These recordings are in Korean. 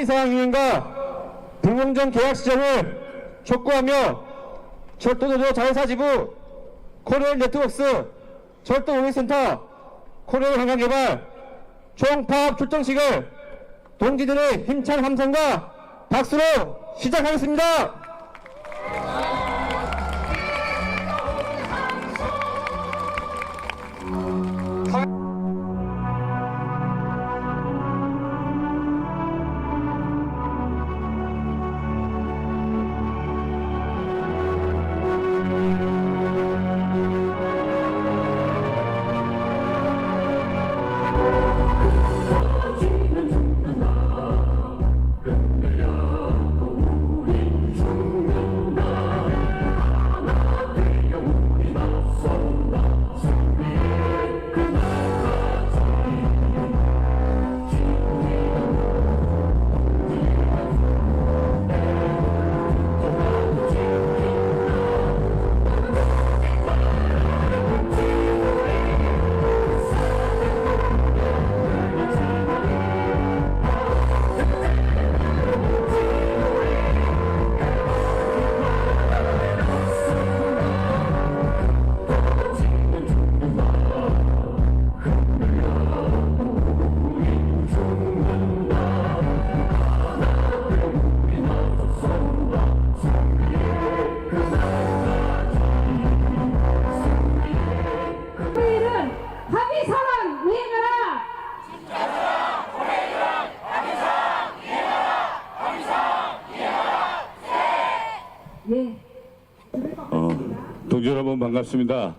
사항위원과 불공정 계약 시정을 촉구하며 철도노조 자회사지부 코레일 네트워크스 철도 운행센터 코레일 관광개발 총파업 출정식을 동지들의 힘찬 함성과 박수로 시작하겠습니다. 동지 여러분 반갑습니다.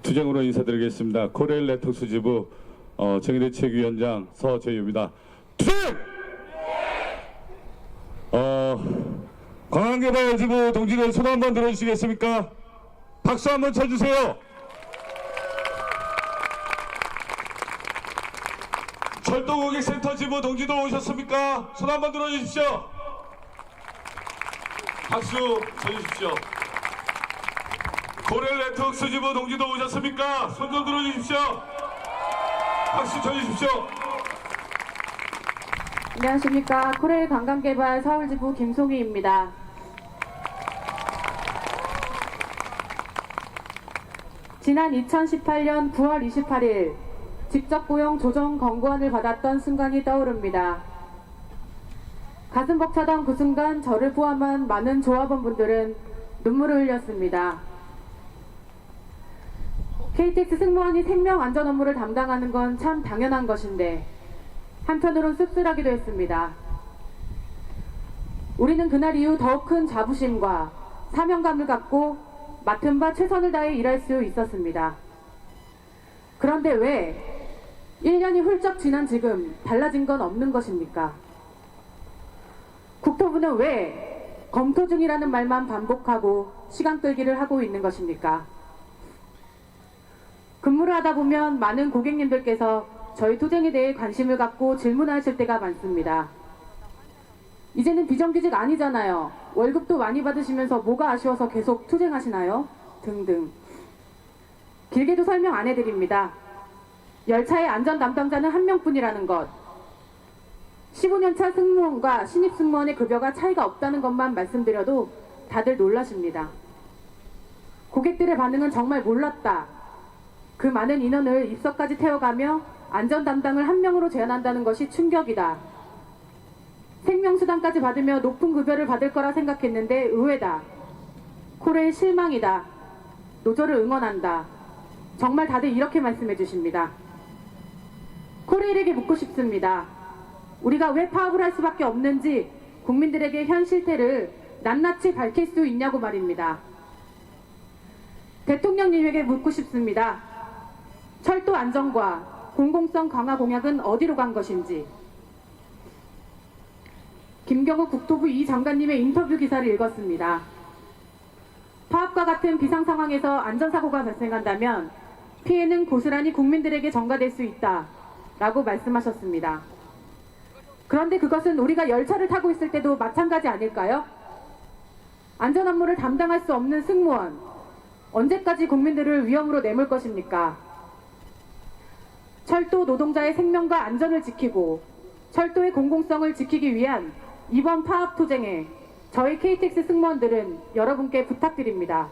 투쟁으로 인사드리겠습니다. 코레일 네트워크 지부 정의대책위원장 서재유입니다. 투쟁! 관광개발지부 동지들 손 한번 들어주시겠습니까? 박수 한번 쳐주세요. 철도고객센터 지부 동지들 오셨습니까? 손 한번 들어주십시오. 박수 쳐주십시오. 코레일 네트워크 지부 동지도 오셨습니까? 손 좀 들어주십시오. 박수 쳐주십시오. 안녕하십니까. 코레일 관광개발 서울지부 김송희입니다. 지난 2018년 9월 28일 직접고용 조정 권고안을 받았던 순간이 떠오릅니다. 가슴 벅차던 그 순간 저를 포함한 많은 조합원분들은 눈물을 흘렸습니다. KTX 승무원이 생명안전 업무를 담당하는 건 참 당연한 것인데 한편으론 씁쓸하기도 했습니다. 우리는 그날 이후 더욱 큰 자부심과 사명감을 갖고 맡은 바 최선을 다해 일할 수 있었습니다. 그런데 왜 1년이 훌쩍 지난 지금 달라진 건 없는 것입니까? 국토부는 왜 검토 중이라는 말만 반복하고 시간 끌기를 하고 있는 것입니까? 근무를 하다 보면 많은 고객님들께서 저희 투쟁에 대해 관심을 갖고 질문하실 때가 많습니다. 이제는 비정규직 아니잖아요. 월급도 많이 받으시면서 뭐가 아쉬워서 계속 투쟁하시나요? 등등. 길게도 설명 안 해드립니다. 열차의 안전 담당자는 한 명뿐이라는 것, 15년차 승무원과 신입 승무원의 급여가 차이가 없다는 것만 말씀드려도 다들 놀라십니다. 고객들의 반응은 정말 몰랐다. 그 많은 인원을 입석까지 태워가며 안전 담당을 한 명으로 제한한다는 것이 충격이다. 생명수당까지 받으며 높은 급여를 받을 거라 생각했는데 의외다. 코레일 실망이다. 노조를 응원한다. 정말 다들 이렇게 말씀해 주십니다. 코레일에게 묻고 싶습니다. 우리가 왜 파업을 할 수밖에 없는지 국민들에게 현 실태를 낱낱이 밝힐 수 있냐고 말입니다. 대통령님에게 묻고 싶습니다. 철도 안전과 공공성 강화 공약은 어디로 간 것인지. 김경욱 국토부 이 장관님의 인터뷰 기사를 읽었습니다. 파업과 같은 비상 상황에서 안전사고가 발생한다면 피해는 고스란히 국민들에게 전가될 수 있다 라고 말씀하셨습니다. 그런데 그것은 우리가 열차를 타고 있을 때도 마찬가지 아닐까요? 안전 업무를 담당할 수 없는 승무원, 언제까지 국민들을 위험으로 내몰 것입니까? 철도 노동자의 생명과 안전을 지키고 철도의 공공성을 지키기 위한 이번 파업 투쟁에 저희 KTX 승무원들은 여러분께 부탁드립니다.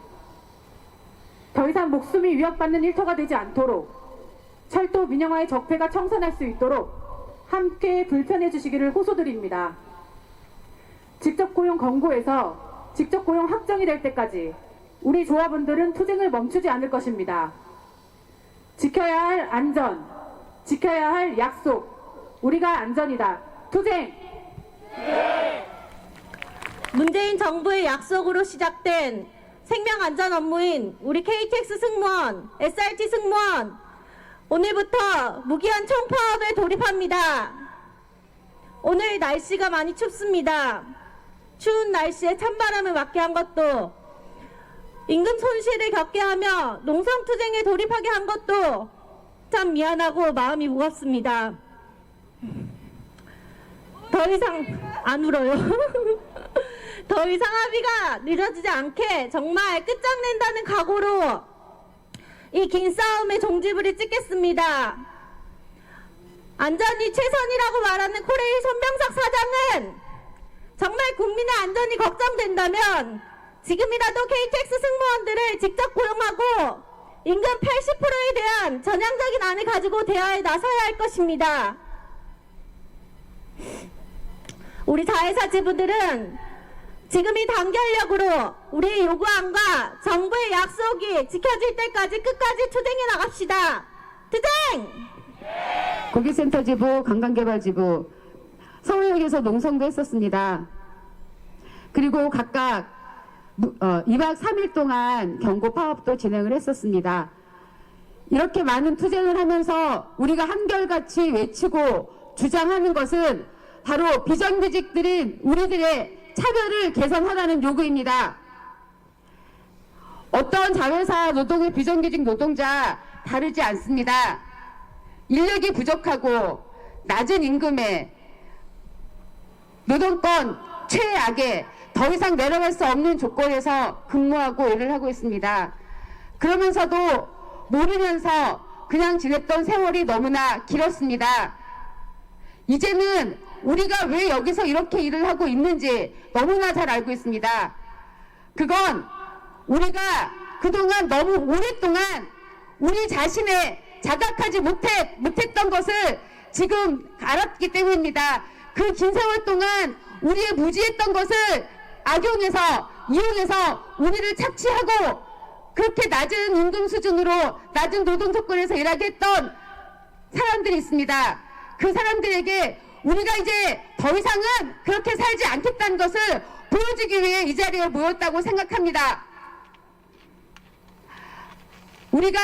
더 이상 목숨이 위협받는 일터가 되지 않도록 철도 민영화의 적폐가 청산할 수 있도록 함께 불편해 주시기를 호소드립니다. 직접 고용 권고에서 직접 고용 확정이 될 때까지 우리 조합원들은 투쟁을 멈추지 않을 것입니다. 지켜야 할 안전, 지켜야 할 약속, 우리가 안전이다. 투쟁! 문재인 정부의 약속으로 시작된 생명안전 업무인 우리 KTX 승무원, SRT 승무원, 오늘부터 무기한 총파업에 돌입합니다. 오늘 날씨가 많이 춥습니다. 추운 날씨에 찬바람을 맞게 한 것도, 임금 손실을 겪게 하며 농성투쟁에 돌입하게 한 것도 참 미안하고 마음이 무겁습니다. 더 이상 안 울어요. 더 이상 합의가 늦어지지 않게 정말 끝장낸다는 각오로 이 긴 싸움의 종지부를 찍겠습니다. 안전이 최선이라고 말하는 코레일 손병석 사장은 정말 국민의 안전이 걱정된다면 지금이라도 KTX 승무원들을 직접 고용하고 임금 80%에 대한 전향적인 안을 가지고 대화에 나서야 할 것입니다. 우리 자회사 지부들은 지금 이 단결력으로 우리의 요구안과 정부의 약속이 지켜질 때까지 끝까지 투쟁해 나갑시다. 투쟁! 고객센터지부, 관광개발지부, 서울역에서 농성도 했었습니다. 그리고 각각 2박 3일 동안 경고 파업도 진행을 했었습니다. 이렇게 많은 투쟁을 하면서 우리가 한결같이 외치고 주장하는 것은 바로 비정규직들인 우리들의 차별을 개선하라는 요구입니다. 어떤 자회사 노동의 비정규직 노동자 다르지 않습니다. 인력이 부족하고 낮은 임금에 노동권 최악에 더 이상 내려갈 수 없는 조건에서 근무하고 일을 하고 있습니다. 그러면서도 모르면서 그냥 지냈던 세월이 너무나 길었습니다. 이제는 우리가 왜 여기서 이렇게 일을 하고 있는지 너무나 잘 알고 있습니다. 그건 우리가 그동안 너무 오랫동안 우리 자신의 자각하지 못했던 것을 지금 알았기 때문입니다. 그 긴 세월 동안 우리의 무지했던 것을 악용해서 이용해서 우리를 착취하고 그렇게 낮은 임금 수준으로 낮은 노동 조건에서 일하게 했던 사람들이 있습니다. 그 사람들에게 우리가 이제 더 이상은 그렇게 살지 않겠다는 것을 보여주기 위해 이 자리에 모였다고 생각합니다. 우리가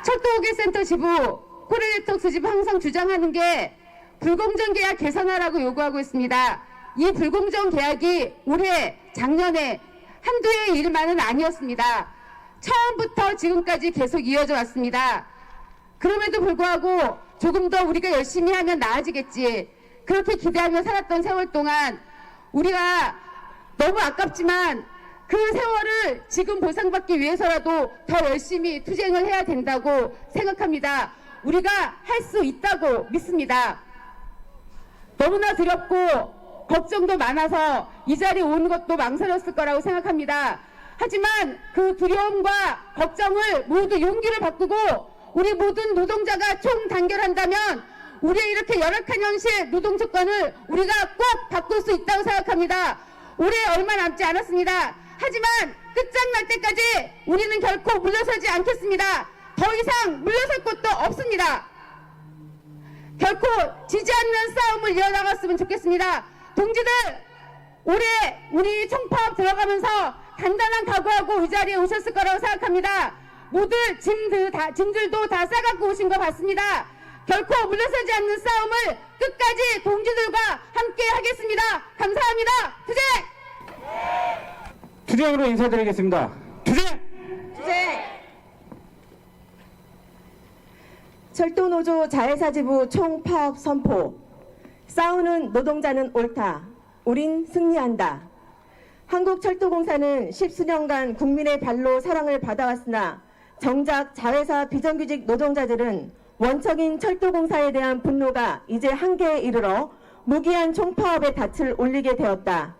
철도고객센터 지부, 코레일네트웍스 지부 항상 주장하는 게 불공정 계약 개선하라고 요구하고 있습니다. 이 불공정 계약이 올해, 작년에 한두 해의 일만은 아니었습니다. 처음부터 지금까지 계속 이어져 왔습니다. 그럼에도 불구하고 조금 더 우리가 열심히 하면 나아지겠지. 그렇게 기대하며 살았던 세월 동안 우리가 너무 아깝지만 그 세월을 지금 보상받기 위해서라도 더 열심히 투쟁을 해야 된다고 생각합니다. 우리가 할 수 있다고 믿습니다. 너무나 두렵고 걱정도 많아서 이 자리에 오는 것도 망설였을 거라고 생각합니다. 하지만 그 두려움과 걱정을 모두 용기를 바꾸고 우리 모든 노동자가 총단결한다면 우리의 이렇게 열악한 현실 노동 조건을 우리가 꼭 바꿀 수 있다고 생각합니다. 올해 얼마 남지 않았습니다. 하지만 끝장날 때까지 우리는 결코 물러서지 않겠습니다. 더 이상 물러설 곳도 없습니다. 결코 지지 않는 싸움을 이어나갔으면 좋겠습니다. 동지들, 올해 우리 총파업 들어가면서 단단한 각오하고 이 자리에 오셨을 거라고 생각합니다. 모두 짐들도 다 싸갖고 오신 것 같습니다. 결코 물러서지 않는 싸움을 끝까지 동지들과 함께 하겠습니다. 감사합니다. 투쟁! 투쟁으로 인사드리겠습니다. 투쟁! 철도노조 자회사지부 총파업 선포. 싸우는 노동자는 옳다. 우린 승리한다. 한국철도공사는 10수년간 국민의 발로 사랑을 받아왔으나 정작 자회사 비정규직 노동자들은 원청인 철도공사에 대한 분노가 이제 한계에 이르러 무기한 총파업의 닻을 올리게 되었다.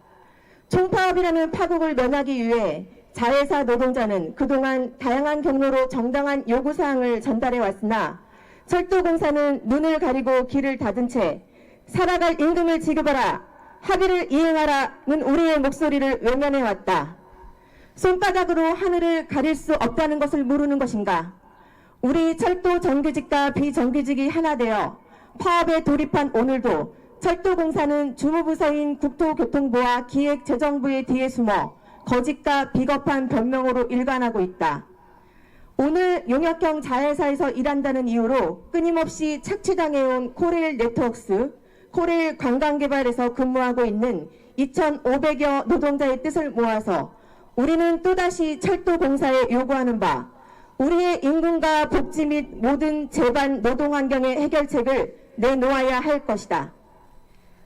총파업이라는 파국을 면하기 위해 자회사 노동자는 그동안 다양한 경로로 정당한 요구사항을 전달해 왔으나 철도공사는 눈을 가리고 귀를 닫은 채 살아갈 임금을 지급하라, 합의를 이행하라는 우리의 목소리를 외면해 왔다. 손바닥으로 하늘을 가릴 수 없다는 것을 모르는 것인가? 우리 철도 정규직과 비정규직이 하나 되어 파업에 돌입한 오늘도 철도공사는 주무부서인 국토교통부와 기획재정부의 뒤에 숨어 거짓과 비겁한 변명으로 일관하고 있다. 오늘 용역형 자회사에서 일한다는 이유로 끊임없이 착취당해온 코레일 네트워크스, 코레일 관광개발에서 근무하고 있는 2,500여 노동자의 뜻을 모아서 우리는 또다시 철도공사에 요구하는 바 우리의 임금과 복지 및 모든 제반 노동환경의 해결책을 내놓아야 할 것이다.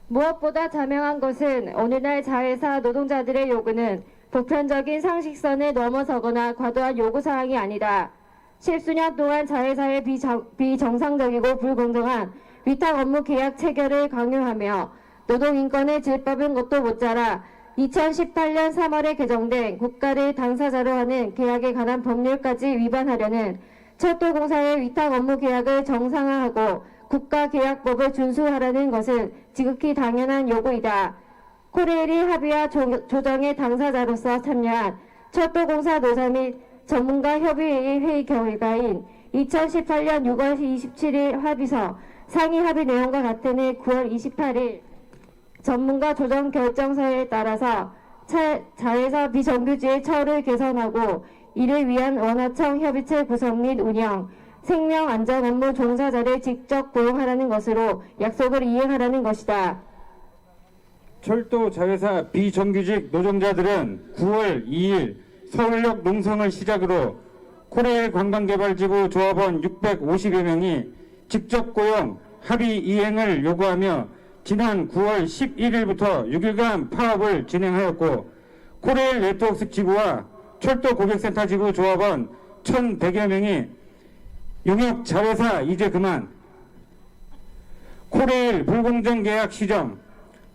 무엇보다 자명한 것은 오늘날 자회사 노동자들의 요구는 보편적인 상식선을 넘어서거나 과도한 요구사항이 아니다. 십수년 동안 자회사의 비정상적이고 불공정한 위탁 업무 계약 체결을 강요하며 노동인권을 질법은 것도 못자라 2018년 3월에 개정된 국가를 당사자로 하는 계약에 관한 법률까지 위반하려는 철도공사의 위탁 업무 계약을 정상화하고 국가계약법을 준수하라는 것은 지극히 당연한 요구이다. 코레일이 합의와 조정의 당사자로서 참여한 철도공사 노사 및 전문가 협의회의 회의 결과인 2018년 6월 27일 합의서 상위 합의 내용과 같은 해 9월 28일 전문가 조정 결정서에 따라서 자회사 비정규직의 처우를 개선하고 이를 위한 원화청 협의체 구성 및 운영, 생명안전 업무 종사자를 직접 고용하라는 것으로 약속을 이행하라는 것이다. 철도 자회사 비정규직 노동자들은 9월 2일 서울역 농성을 시작으로 코레일 관광개발지부 조합원 650여 명이 직접 고용 합의 이행을 요구하며 지난 9월 11일부터 6일간 파업을 진행하였고 코레일 네트워크 지부와 철도 고객센터 지부 조합원 1,100여 명이 용역 자회사 이제 그만, 코레일 불공정 계약 시정,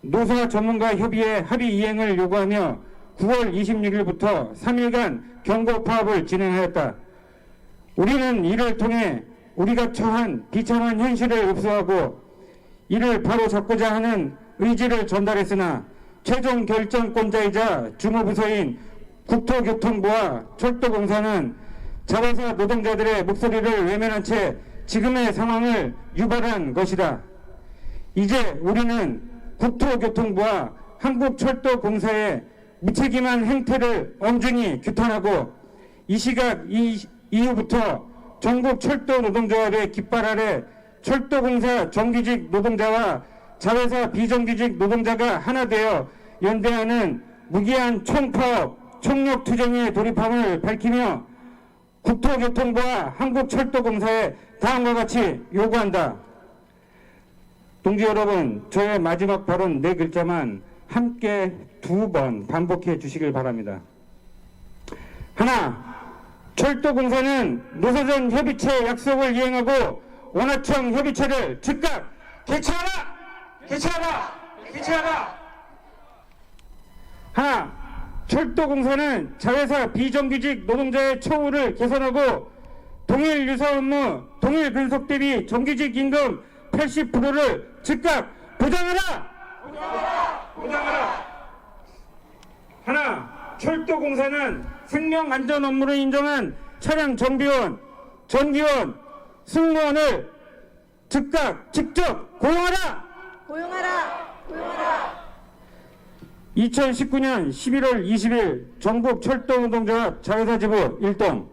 노사 전문가 협의회 합의 이행을 요구하며 9월 26일부터 3일간 경고 파업을 진행하였다. 우리는 이를 통해 우리가 처한 비참한 현실을 흡수하고 이를 바로잡고자 하는 의지를 전달했으나 최종 결정권자이자 주무부서인 국토교통부와 철도공사는 자회사 노동자들의 목소리를 외면한 채 지금의 상황을 유발한 것이다. 이제 우리는 국토교통부와 한국철도공사의 무책임한 행태를 엄중히 규탄하고 이 시각 이후부터 전국 철도 노동조합의 깃발 아래 철도공사 정규직 노동자와 자회사 비정규직 노동자가 하나 되어 연대하는 무기한 총파업, 총력투쟁에 돌입함을 밝히며 국토교통부와 한국철도공사에 다음과 같이 요구한다. 동지 여러분, 저의 마지막 발언 4글자만 함께 2번 반복해 주시길 바랍니다. 하나, 철도공사는 노사전 협의체 약속을 이행하고 원화청 협의체를 즉각 개최하라! 개최하라! 개최하라! 하나, 철도공사는 자회사 비정규직 노동자의 처우를 개선하고 동일 유사 업무, 동일 근속 대비 정규직 임금 80%를 즉각 보장하라! 보장하라! 보장하라! 하나, 철도공사는 생명안전 업무를 인정한 차량 정비원, 전기원, 승무원을 즉각 직접 고용하라! 고용하라! 고용하라! 2019년 11월 20일 전국 철도노동조합 자회사 지부 1동.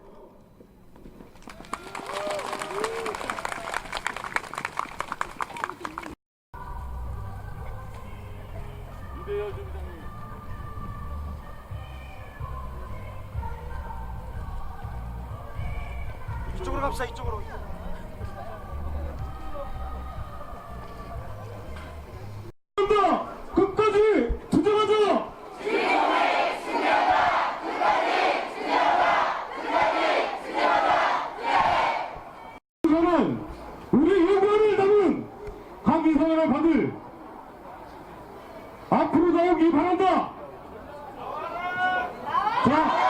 이쪽으로 갑시다. 이쪽으로. 끝까지 투쟁하자! 우리 요구를 담은 항의 성원을 받을 나오기 바란다. 자.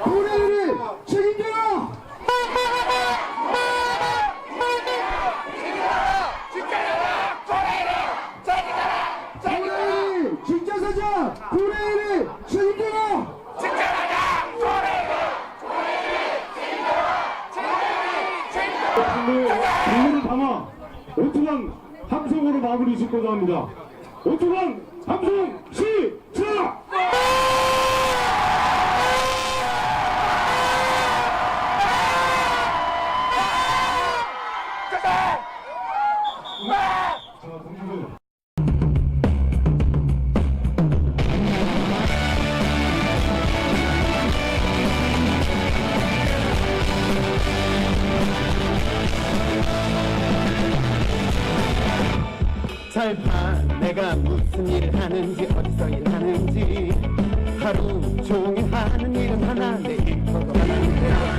고래를 책임져라! 고래를 진짜 사자! 고래를 책임져라! 눈을 담아 오투강 함성으로 마무리 짓고자 합니다. 오투강 함성 시작! 자, 동지들. 잘 봐, 내가 무슨 일을 하는지 어디서 일하는지. 하루 종일 하는 일은 하나, 내 일터도 하나인데.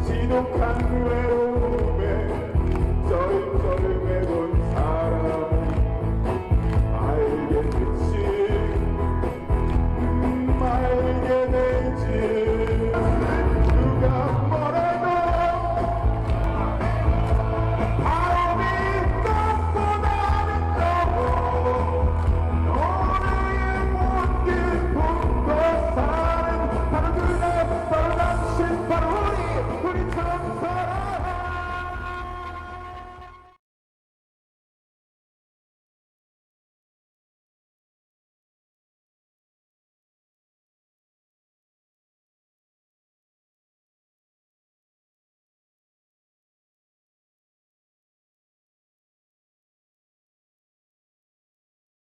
지독한 후회